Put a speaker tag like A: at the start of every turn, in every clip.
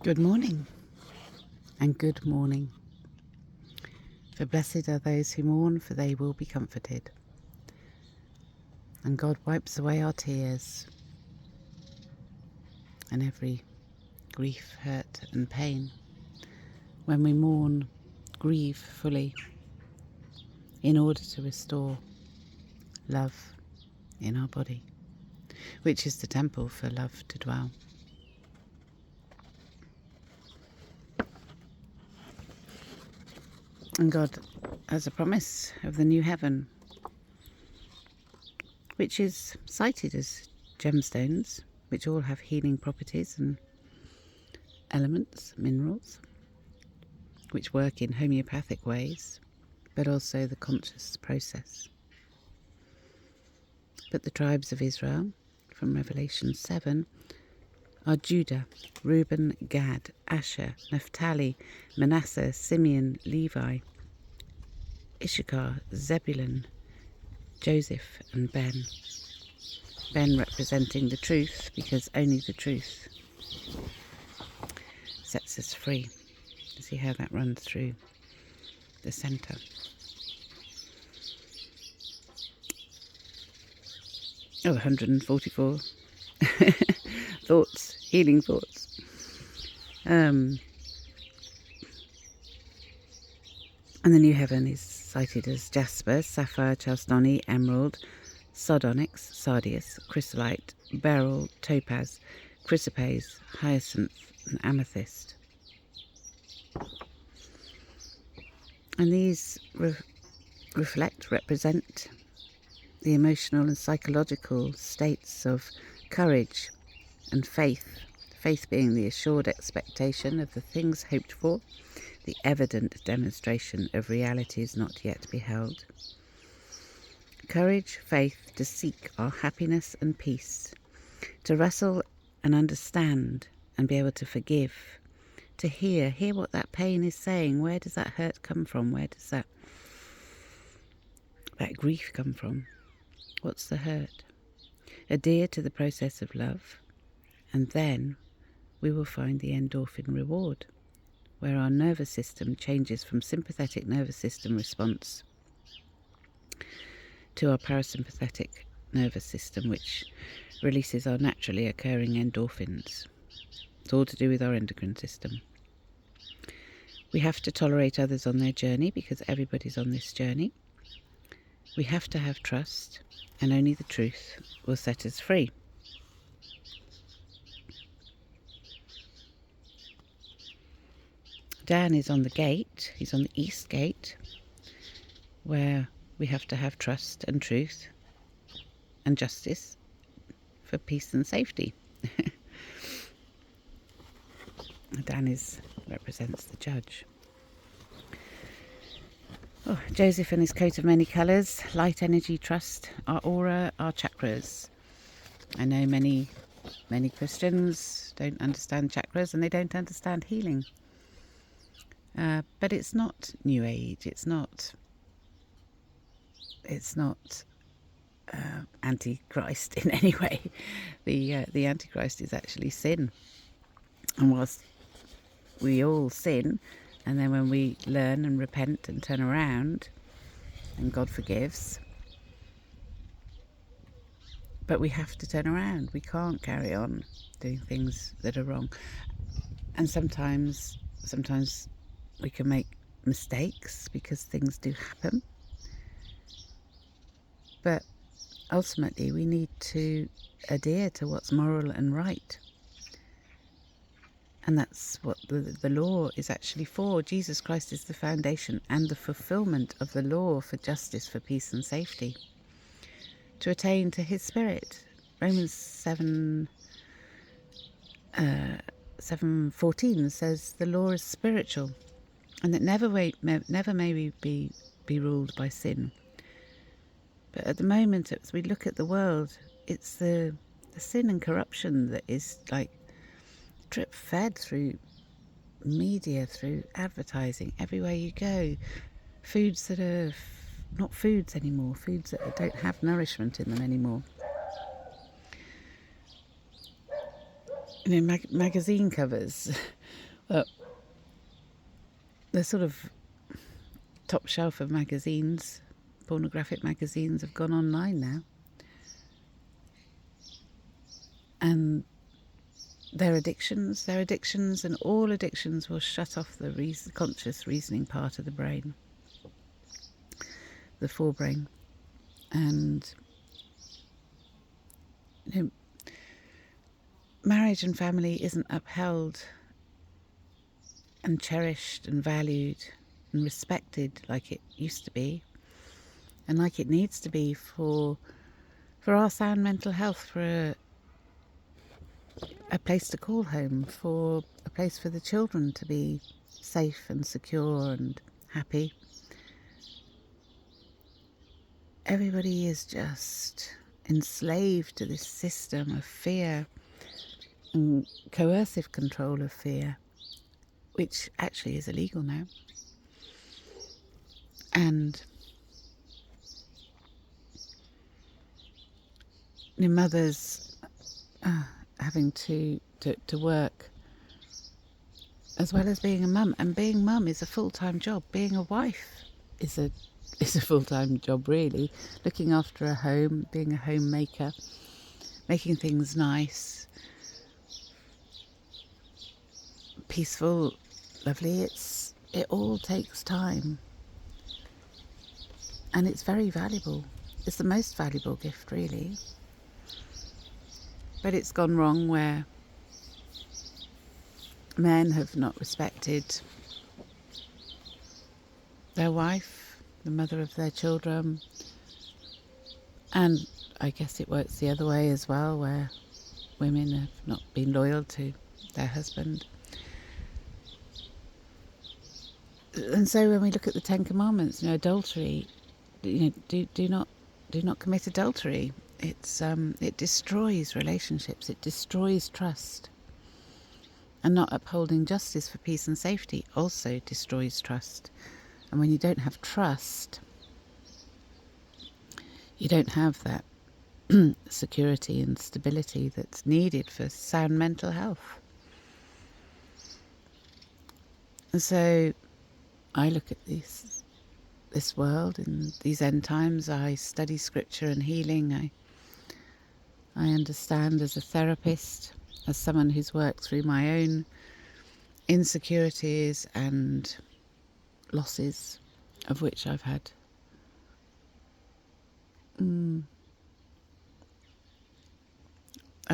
A: Good morning, and good morning. For blessed are those who mourn, for they will be comforted. And God wipes away our tears and every grief, hurt and pain. When we mourn, grieve fully in order to restore love in our body, which is the temple for love to dwell. And God has a promise of the new heaven, which is cited as gemstones, which all have healing properties and elements, minerals, which work in homeopathic ways, but also the conscious process. But the tribes of Israel, from Revelation 7, are Judah, Reuben, Gad, Asher, Naphtali, Manasseh, Simeon, Levi, Issachar, Zebulun, Joseph and Ben. Ben representing the truth, because only the truth sets us free. See how that runs through the centre. Oh, 144 thoughts, healing thoughts. And the new heaven is cited as jasper, sapphire, chalcedony, emerald, sardonyx, sardius, chrysolite, beryl, topaz, chrysoprase, hyacinth and amethyst. And these represent the emotional and psychological states of courage and faith. Faith being the assured expectation of the things hoped for, the evident demonstration of realities not yet beheld. Courage, faith, to seek our happiness and peace, to wrestle and understand and be able to forgive, to hear what that pain is saying. Where does that hurt come from? Where does that grief come from? What's the hurt? Adhere to the process of love, and then we will find the endorphin reward, where our nervous system changes from sympathetic nervous system response to our parasympathetic nervous system, which releases our naturally occurring endorphins. It's all to do with our endocrine system. We have to tolerate others on their journey, because everybody's on this journey. We have to have trust, and only the truth will set us free. Dan is on the gate, he's on the east gate, where we have to have trust and truth and justice for peace and safety. Dan represents the judge. Oh, Joseph and his coat of many colours, light energy, trust, our aura, our chakras. I know many Christians don't understand chakras, and they don't understand healing. But it's not New Age. It's not Antichrist in any way. The Antichrist is actually sin. And whilst we all sin, and then when we learn and repent and turn around, and God forgives, but we have to turn around. We can't carry on doing things that are wrong. And sometimes we can make mistakes, because things do happen. But ultimately we need to adhere to what's moral and right. And that's what the law is actually for. Jesus Christ is the foundation and the fulfillment of the law for justice, for peace and safety. To attain to his spirit. Romans 7:14 says the law is spiritual, and that never may we be ruled by sin. But at the moment, as we look at the world, it's the sin and corruption that is like drip fed through media, through advertising, everywhere you go. Foods that are not foods anymore, foods that don't have nourishment in them anymore. Magazine covers But the sort of top shelf of magazines, pornographic magazines, have gone online now. And their addictions, and all addictions will shut off the conscious reasoning part of the brain, the forebrain. And marriage and family isn't upheld and cherished and valued and respected like it used to be, and like it needs to be for our sound mental health, for a place to call home, for a place for the children to be safe and secure and happy. Everybody is just enslaved to this system of fear and coercive control of fear, which actually is illegal now. And your mothers having to work as well as being a mum, and being mum is a full-time job. Being a wife is a full-time job, really. Looking after a home, being a homemaker, making things nice, peaceful, lovely. It all takes time, and it's very valuable. It's the most valuable gift, really. But it's gone wrong where men have not respected their wife, the mother of their children, and I guess it works the other way as well, where women have not been loyal to their husband. And so when we look at the Ten Commandments, adultery, do not commit adultery. It destroys relationships. It destroys trust. And not upholding justice for peace and safety also destroys trust. And when you don't have trust, you don't have that security and stability that's needed for sound mental health. And so I look at this world in these end times. I study scripture and healing. I understand as a therapist, as someone who's worked through my own insecurities and losses, of which I've had a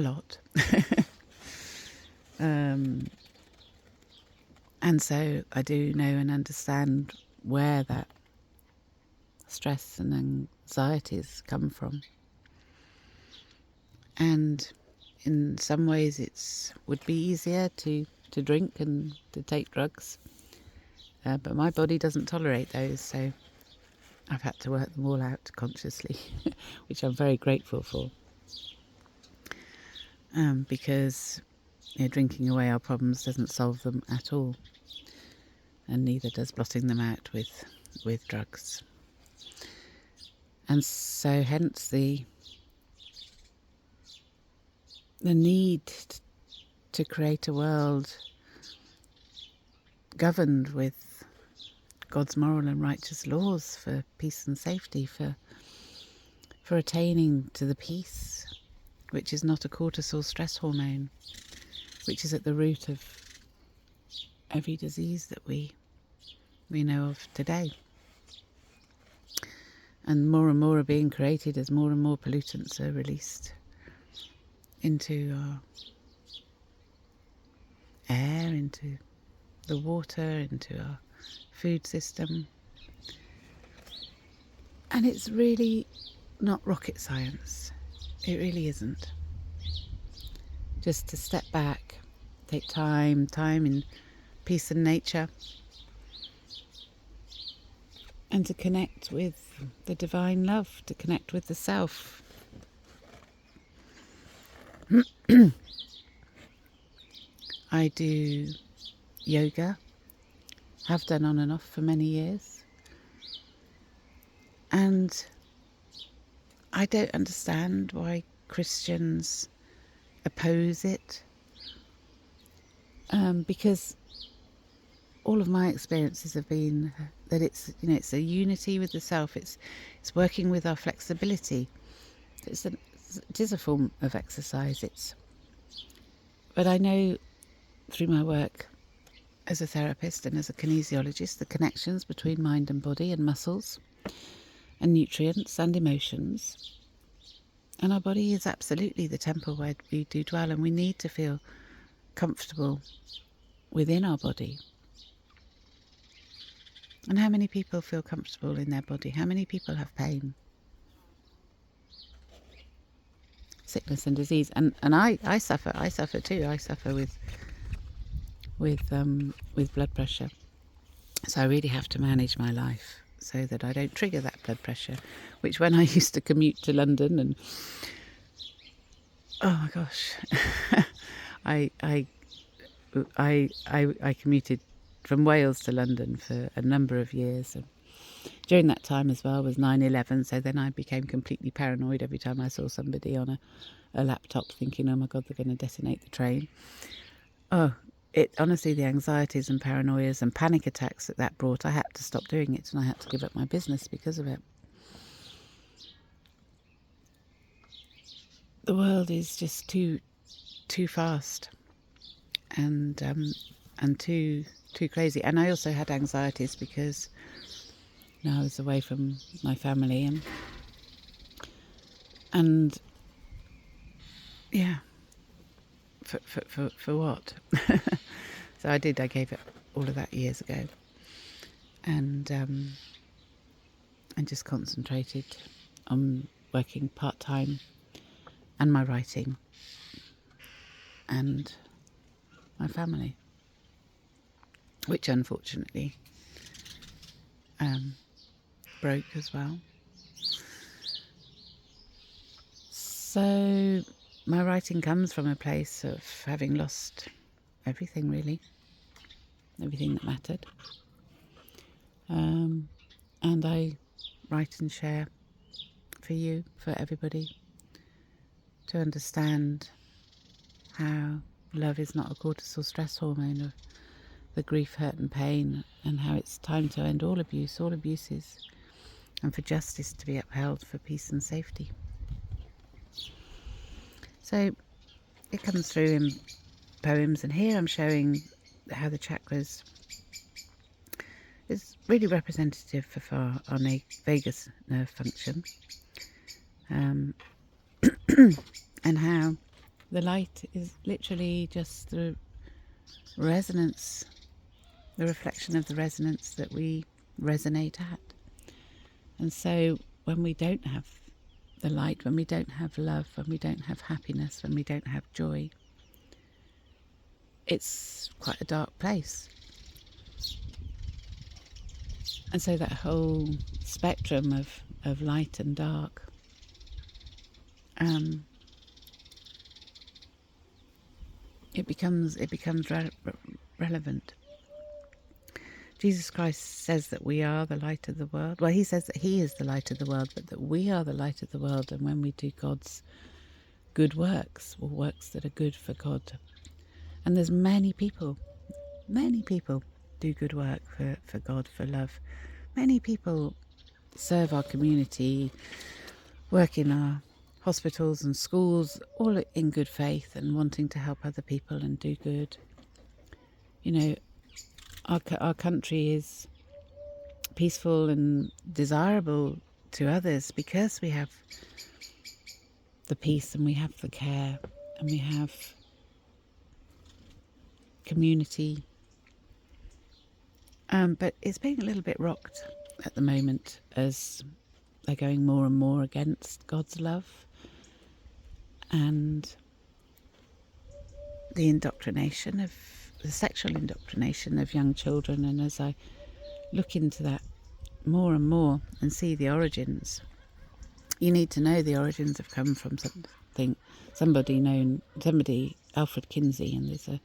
A: lot. And so I do know and understand where that stress and anxieties come from. And in some ways it would be easier to drink and to take drugs. But my body doesn't tolerate those, so I've had to work them all out consciously, which I'm very grateful for. Because drinking away our problems doesn't solve them at all. And neither does blotting them out with drugs. And so hence the need to create a world governed with God's moral and righteous laws for peace and safety, for attaining to the peace, which is not a cortisol stress hormone, which is at the root of every disease that we know of today. And more are being created as more and more pollutants are released into our air, into the water, into our food system. And it's really not rocket science. It really isn't. Just to step back, take time in peace and nature, and to connect with the divine love, to connect with the self. I do yoga, have done on and off for many years, and I don't understand why Christians oppose it, because all of my experiences have been that it's, you know, it's a unity with the self. It's working with our flexibility. It is a form of exercise. But I know through my work as a therapist and as a kinesiologist, the connections between mind and body and muscles and nutrients and emotions. And our body is absolutely the temple where we do dwell, and we need to feel comfortable within our body. And how many people feel comfortable in their body? How many people have pain, sickness and disease? And I suffer too. I suffer with blood pressure. So I really have to manage my life so that I don't trigger that blood pressure, which when I used to commute to London, and oh my gosh, I commuted from Wales to London for a number of years, and during that time as well was 9/11. So then I became completely paranoid every time I saw somebody on a laptop, thinking, oh my God, they're going to detonate the train. Oh, it honestly, the anxieties and paranoias and panic attacks that brought, I had to stop doing it, and I had to give up my business because of it. The world is just too fast and too crazy. And I also had anxieties because, you know, I was away from my family, and yeah, for what? So I gave it all of that years ago, and just concentrated on working part-time and my writing and my family, which unfortunately broke as well. So my writing comes from a place of having lost everything, really, everything that mattered. And I write and share for you, for everybody, to understand how love is not a cortisol stress hormone of the grief, hurt and pain, and how it's time to end all abuse, all abuses, and for justice to be upheld, for peace and safety. So it comes through in poems, and here I'm showing how the chakras is really representative for our vagus nerve function, and how the light is literally just the resonance, the reflection of the resonance that we resonate at. And so when we don't have the light, when we don't have love, when we don't have happiness, when we don't have joy, it's quite a dark place. And so that whole spectrum of light and dark it becomes relevant. Jesus Christ says that we are the light of the world. Well, he says that he is the light of the world, but that we are the light of the world. And when we do God's good works, or works that are good for God, and there's many people do good work for God, for love. Many people serve our community, work in our hospitals and schools, all in good faith and wanting to help other people and do good. You know, our country is peaceful and desirable to others because we have the peace and we have the care and we have community. But it's being a little bit rocked at the moment as they're going more and more against God's love and the indoctrination of the sexual indoctrination of young children. And as I look into that more and more and see the origins, you need to know the origins have come from somebody, Alfred Kinsey, and there's a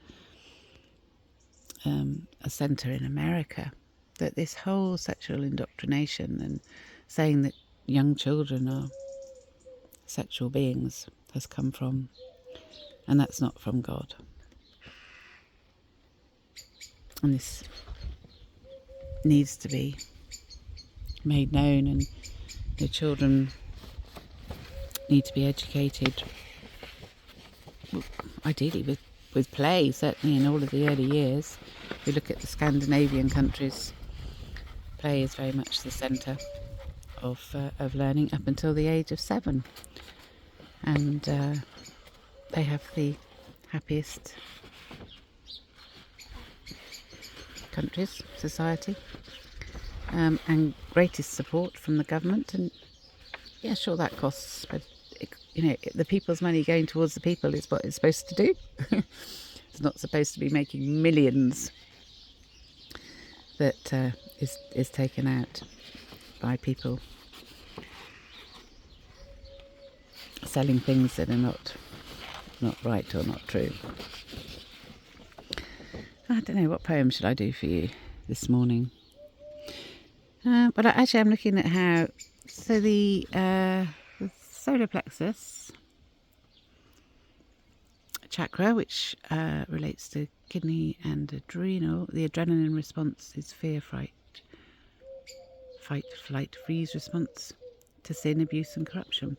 A: centre in America, that this whole sexual indoctrination and saying that young children are sexual beings has come from, and that's not from God. And this needs to be made known, and the children need to be educated, ideally with play, certainly in all of the early years. If we look at the Scandinavian countries, play is very much the centre of learning up until the age of 7, and they have the happiest countries, society, and greatest support from the government. And yeah, sure, that costs, but the people's money going towards the people is what it's supposed to do. It's not supposed to be making millions that is taken out by people selling things that are not right or not true. I don't know, what poem should I do for you this morning? But actually I'm looking at how, so the solar plexus chakra, which relates to kidney and adrenal, the adrenaline response is fear, fright, flight, freeze response to sin, abuse and corruption.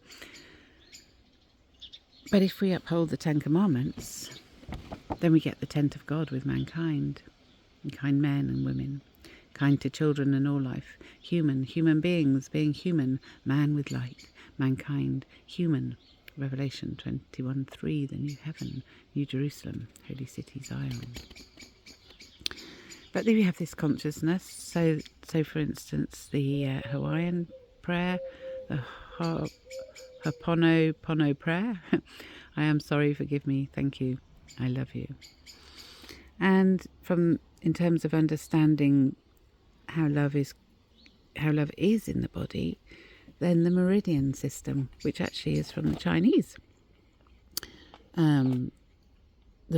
A: But if we uphold the 10 Commandments, then we get the tent of God with mankind, and kind men and women, kind to children and all life, human beings being human, man with light, mankind, human. Revelation 21:3, the new heaven, New Jerusalem, holy city Zion. But then we have this consciousness. So for instance, the Hawaiian prayer, the Ho'oponopono prayer. I am sorry, forgive me, thank you, I love you. And in terms of understanding how love is in the body, then the meridian system, which actually is from the Chinese. The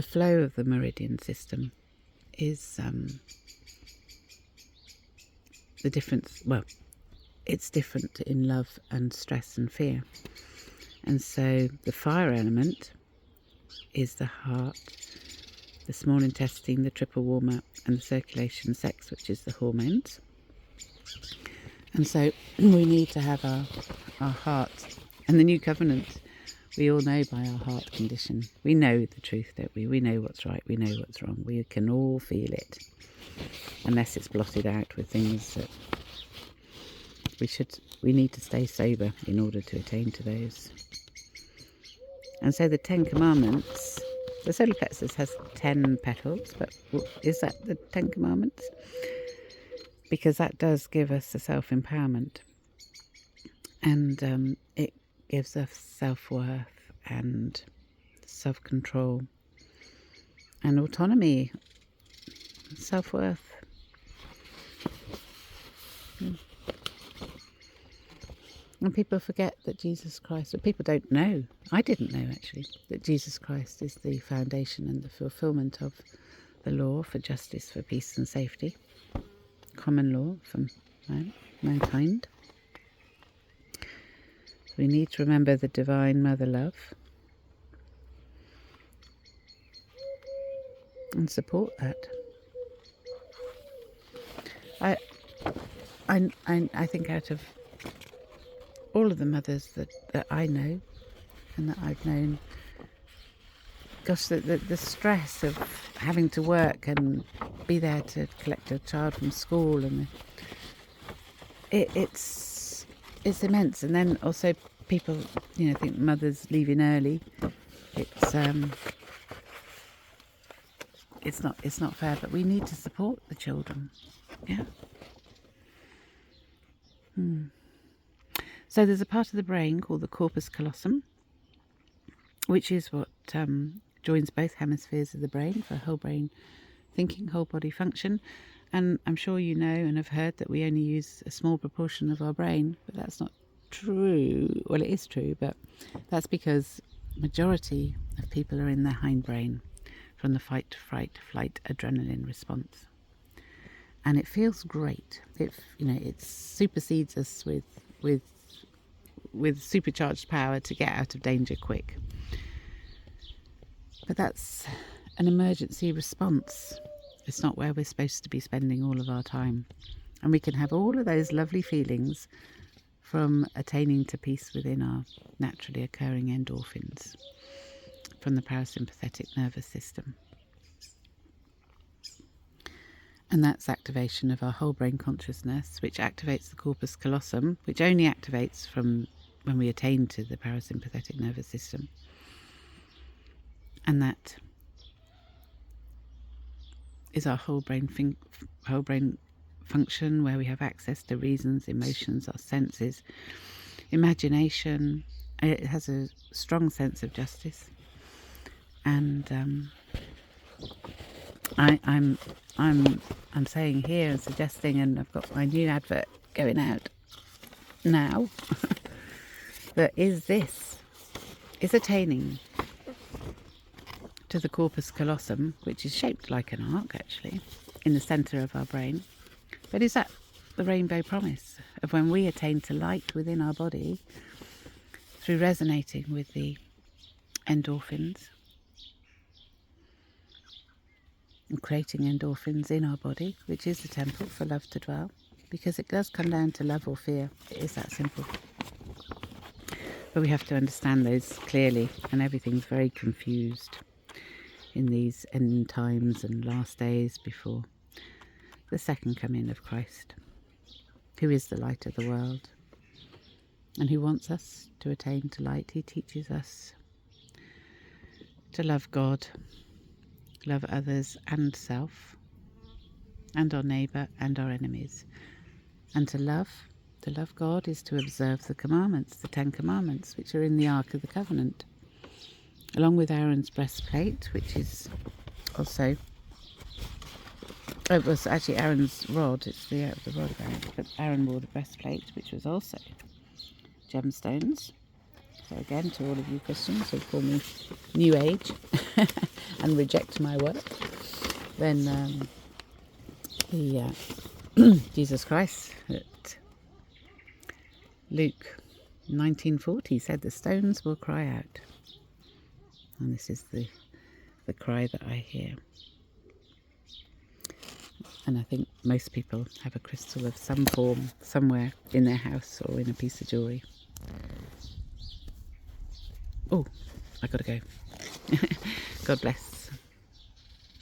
A: flow of the meridian system is the difference. Well, it's different in love and stress and fear. And so the fire element is the heart, the small intestine, the triple warmer, and the circulation, sex, which is the hormones. And so we need to have our heart. And the new covenant, we all know by our heart condition. We know the truth, don't we? We know what's right, we know what's wrong. We can all feel it, unless it's blotted out with things that we need to stay sober in order to attain to those. And so the 10 Commandments, the solar plexus has 10 petals, but is that the 10 Commandments? Because that does give us a self-empowerment, and it gives us self-worth and self-control and autonomy, self-worth. And people forget that Jesus Christ, or people don't know, I didn't know actually, that Jesus Christ is the foundation and the fulfillment of the law for justice, for peace and safety. Common law from mankind. We need to remember the divine mother love and support that. I think out of all of the mothers that I know and that I've known, gosh, the stress of having to work and be there to collect a child from school, and it's immense. And then also people, think mothers leaving early. It's not fair, but we need to support the children. Yeah. So there's a part of the brain called the corpus callosum, which is what joins both hemispheres of the brain for whole brain thinking, whole body function. And I'm sure you know and have heard that we only use a small proportion of our brain, but that's not true. Well, it is true, but that's because majority of people are in their hindbrain from the fight, fright, flight, adrenaline response. And it feels great. It supersedes us with supercharged power to get out of danger quick. But that's an emergency response. It's not where we're supposed to be spending all of our time. And we can have all of those lovely feelings from attaining to peace within our naturally occurring endorphins from the parasympathetic nervous system. And that's activation of our whole brain consciousness, which activates the corpus callosum, which only activates from when we attain to the parasympathetic nervous system. And that is our whole brain function, where we have access to reasons, emotions, our senses, imagination. It has a strong sense of justice. And I'm saying here and suggesting, and I've got my new advert going out now, that is attaining to the corpus callosum, which is shaped like an arc actually, in the centre of our brain. But is that the rainbow promise of when we attain to light within our body through resonating with the endorphins and creating endorphins in our body, which is the temple for love to dwell, because it does come down to love or fear. It is that simple. But we have to understand those clearly, and everything's very confused in these end times and last days before the second coming of Christ, who is the light of the world and who wants us to attain to light. He teaches us to love God, love others and self, and our neighbour and our enemies. And to love God is to observe the commandments, the 10 commandments, which are in the Ark of the Covenant, along with Aaron's breastplate, which is also, it was actually Aaron's rod, it's the rod of Aaron, but Aaron wore the breastplate, which was also gemstones. So again, to all of you Christians who call me New Age and reject my work, then Jesus Christ at Luke 19:40 said the stones will cry out. And this is the cry that I hear. And I think most people have a crystal of some form somewhere in their house or in a piece of jewellery. Oh, I gotta go. God bless.